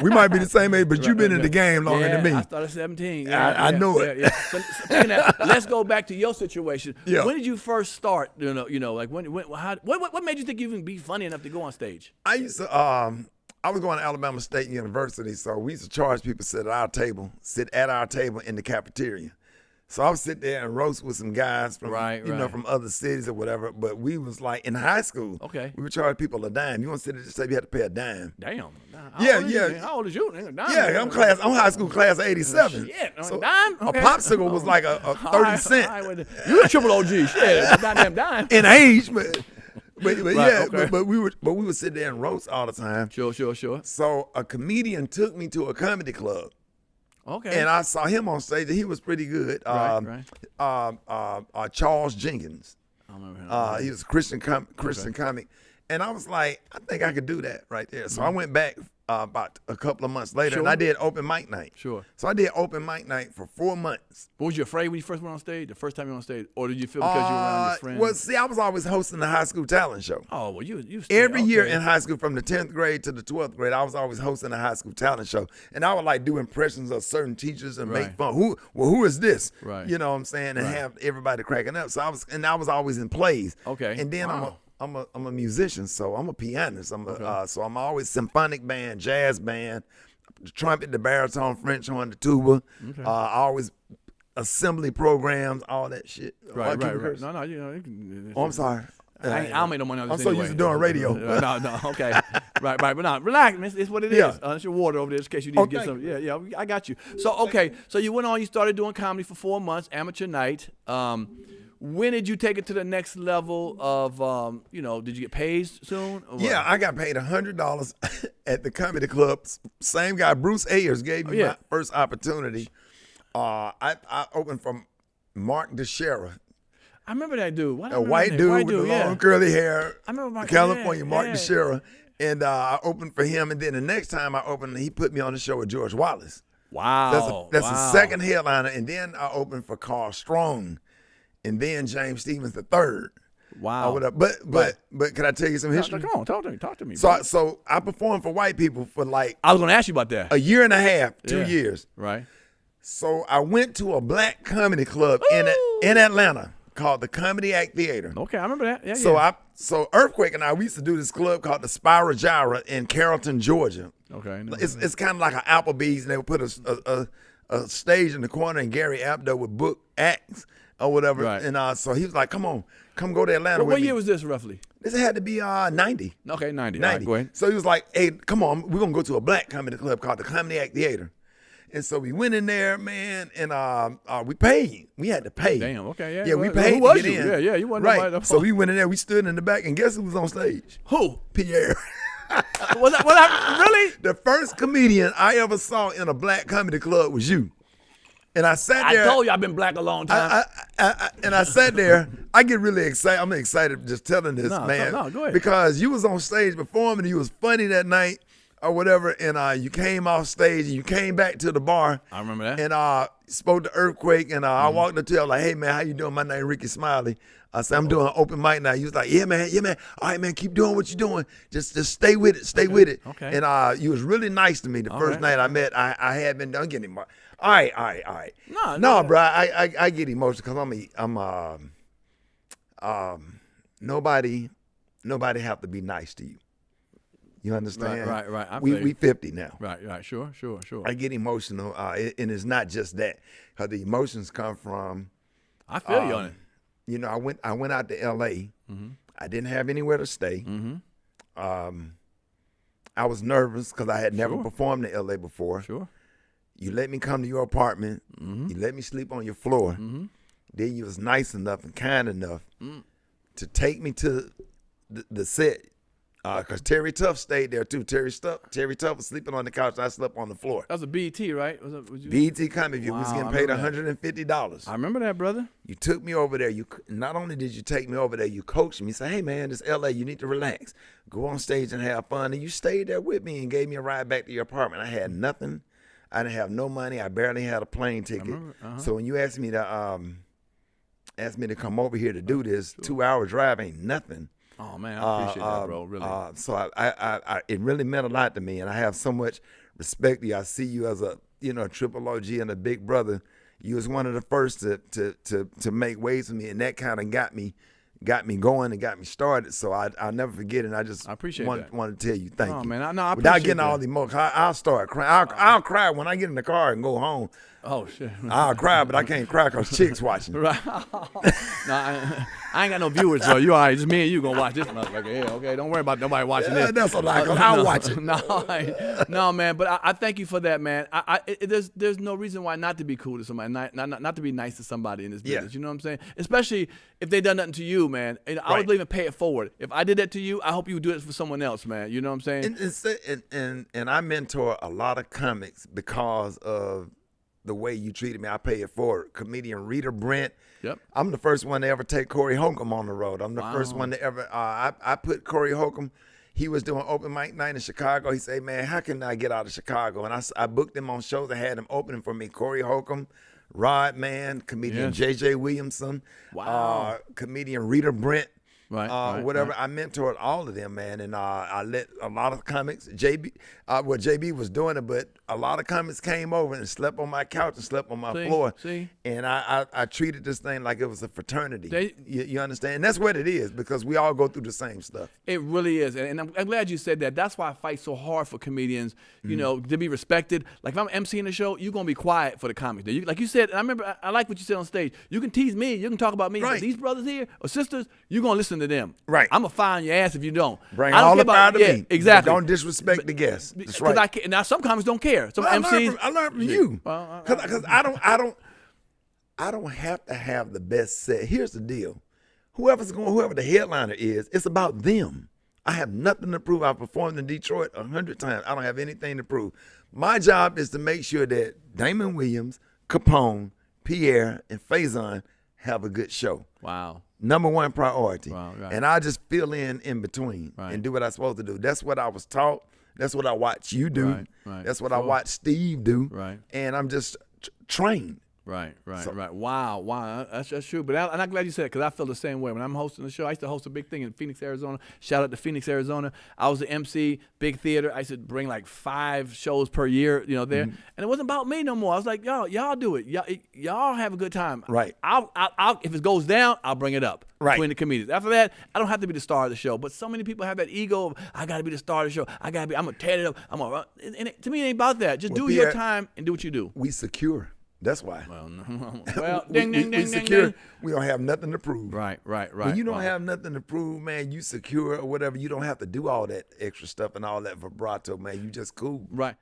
We might be the same age, but you've been in the game longer than me. I started 17. I know it. Yeah. So, speaking of that, let's go back to your situation. Yeah. When did you first start? Like what made you think you even be funny enough to go on stage? I used to, I was going to Alabama State University, so we used to charge people to sit at our table in the cafeteria. So I would sit there and roast with some guys from, from other cities or whatever. But we was like in high school. Okay. We would charge people a dime. You want to sit at this table, you had to pay a dime. Damn. Yeah. How old is you? Dime. Yeah, I'm high school class of '87. Shit, so dime? Okay. A popsicle was like a 30 cent. You a triple OG. Shit, goddamn dime. In age, but okay. but we would sit there and roast all the time. Sure. So a comedian took me to a comedy club. Okay. And I saw him on stage, and he was pretty good. Charles Jenkins. I remember him. He was a Christian comic. And I was like, I think I could do that right there. So I went back about a couple of months later, and I did open mic night. Sure. So I did open mic night for 4 months. But was you afraid when you first went on stage, the first time you were on stage? Or did you feel because you were around your friends? Well, see, I was always hosting the high school talent show. Oh, well, you Every year in high school, from the 10th grade to the 12th grade, I was always hosting a high school talent show. And I would like do impressions of certain teachers and make fun. Who is this? Right. You know what I'm saying? And have everybody cracking up. So I was always in plays. Okay. And then I'm a musician, so I'm a pianist. So I'm always symphonic band, jazz band, the trumpet, the baritone, French horn, the tuba. Okay. I always assembly programs, all that shit. Right. No, you know. Oh, I'm sorry. I don't make no money on this I'm so anyway. used to doing radio. No, okay. right. But no, relax, man. It's what it is. Yeah. It's your water over there in case you need to get some. Yeah, I got you. So, okay. So you went on, you started doing comedy for 4 months, amateur night. When did you take it to the next level of, did you get paid soon? Yeah, I got paid $100 at the comedy club. Same guy, Bruce Ayers, gave me my first opportunity. I opened for Mark Teixeira. I remember that dude. A white dude with the long curly hair. I remember Mark. California, Mark Teixeira. And I opened for him. And then the next time I opened, he put me on the show with George Wallace. Wow. That's the second headliner. And then I opened for Carl Strong. And then James Stevens III. Wow. But can I tell you some history? Come on, talk to me. So I performed for white people for like I was gonna ask you about that. a year and a half, 2 years. Right. So I went to a black comedy club in Atlanta called the Comedy Act Theater. Okay, I remember that. Yeah. So Earthquake and I, we used to do this club called the Spiral Gyra in Carrollton, Georgia. Okay. It's kind of like an Applebee's, and they would put a stage in the corner, and Gary Abdo would book acts or whatever. Right. And so he was like, come go to Atlanta with what me. year was this roughly? This had to be 90. Okay, 90. 90. All right, go ahead. So he was like, hey, come on, we're going to go to a black comedy club called the Comedy Act Theater. And so we went in there, man, and we paid. We had to pay. Damn, okay, yeah. Yeah, we paid Who was to get you? in. Yeah, you wasn't right. nobody. So we went in there, we stood in the back, and guess who was on stage? Who? Pierre. Was that really? The first comedian I ever saw in a black comedy club was you. And I sat there. I told you I've been black a long time. And I sat there. I get really excited. I'm excited just telling this, man. No, go ahead. Because you was on stage performing, and you was funny that night or whatever, and you came off stage, and you came back to the bar. I remember that. And spoke to Earthquake, and I walked up to him like, hey, man, how you doing? My name Rickey Smiley. I said, I'm doing open mic now. He was like, yeah, man. All right, man, keep doing what you're doing. Just stay with it. Stay with it. Okay. And you was really nice to me the first night I met. I had been done getting more. All right. No, bro, I get emotional because nobody have to be nice to you. You understand? Right. We 50 now. Right. Sure. I get emotional, and it's not just that, because the emotions come from. I feel you on it. You know, I went out to L.A. Mm-hmm. I didn't have anywhere to stay. Mm-hmm. I was nervous because I had never performed in L.A. before. Sure. You let me come to your apartment. Mm-hmm. You let me sleep on your floor. Mm-hmm. Then you was nice enough and kind enough to take me to the set. Because Terry Tuff stayed there too. Terry Tuff was sleeping on the couch. And I slept on the floor. That was a BET, right? BET Comedy View. We was getting paid $150. I remember that, brother. You took me over there. You not only did you take me over there, you coached me. You said, hey, man, this L.A., you need to relax. Go on stage and have fun. And you stayed there with me and gave me a ride back to your apartment. I had nothing. I didn't have no money. I barely had a plane ticket. So when you asked me to come over here to do this, 2 hour drive ain't nothing. Oh man, I appreciate that, bro. Really. So I it really meant a lot to me, and I have so much respect you. I see you as a triple OG and a big brother. You was one of the first to make waves for me, and that kind of got me going and got me started. So I'll never forget it. And I appreciate want to tell you thank you. Man, I Without appreciate getting that. all the emotion, I'll start crying. I'll cry when I get in the car and go home. Oh shit! I'll cry, but I can't cry because chicks watching. Right. No, I ain't got no viewers, so you all right. Just me and you gonna watch this motherfucker. Yeah, okay. Don't worry about nobody watching this. That's a lie, because I'll watch it. No, man. But I thank you for that, man. There's no reason why not to be cool to somebody, not to be nice to somebody in this business. Yeah. You know what I'm saying? Especially if they done nothing to you, man. And I would even pay it forward. If I did that to you, I hope you would do it for someone else, man. You know what I'm saying? And I mentor a lot of comics because of the way you treated me. I pay it forward. Comedian Rita Brent. Yep. I'm the first one to ever take Corey Holcomb on the road. I'm the first one to ever. I put Corey Holcomb. He was doing open mic night in Chicago. He said, "Man, how can I get out of Chicago?" And I booked him on shows. I had him opening for me. Corey Holcomb, Rod Man, comedian J.J. Williamson, comedian Rita Brent. Whatever. I mentored all of them, man, and I let a lot of comics. JB was doing it, but a lot of comics came over and slept on my couch and slept on my floor. And I treated this thing like it was a fraternity. You understand? And that's what it is, because we all go through the same stuff. It really is, and I'm glad you said that. That's why I fight so hard for comedians, you know, to be respected. Like if I'm emceeing the show, you're gonna be quiet for the comics. Like you said, I remember I like what you said on stage. You can tease me, you can talk about me, but these brothers here or sisters, you're gonna listen to them. Right. I'm gonna fire your ass if you don't. Bring all the power to me. Exactly. Don't disrespect the guests. That's right. Now some comics don't care. Some MCs. I learned from you. Because I don't have to have the best set. Here's the deal. Whoever the headliner is, it's about them. I have nothing to prove. I've performed in Detroit 100 times. I don't have anything to prove. My job is to make sure that Damon Williams, Capone, Pierre, and Faison have a good show. Wow. Number one priority. Wow, right. And I just fill in between and do what I'm supposed to do. That's what I was taught. That's what I watch you do. That's what I watch Steve do. And I'm just trained. Right. Wow. That's true. But I'm glad you said it, because I feel the same way. When I'm hosting the show, I used to host a big thing in Phoenix, Arizona. Shout out to Phoenix, Arizona. I was the MC, big theater. I used to bring like 5 shows per year, you know, there. And it wasn't about me no more. I was like, y'all do it. Y'all have a good time. Right. I'll if it goes down, I'll bring it up. Between the comedians. After that, I don't have to be the star of the show. But so many people have that ego of, I got to be the star of the show. I'm going to tear it up. To me, it ain't about that. Just do your time and do what you do. We secure. That's why. Well, no. Well, we secure. We don't have nothing to prove. Right. When you don't have nothing to prove, man, you secure or whatever. You don't have to do all that extra stuff and all that vibrato, man. You just cool. Right.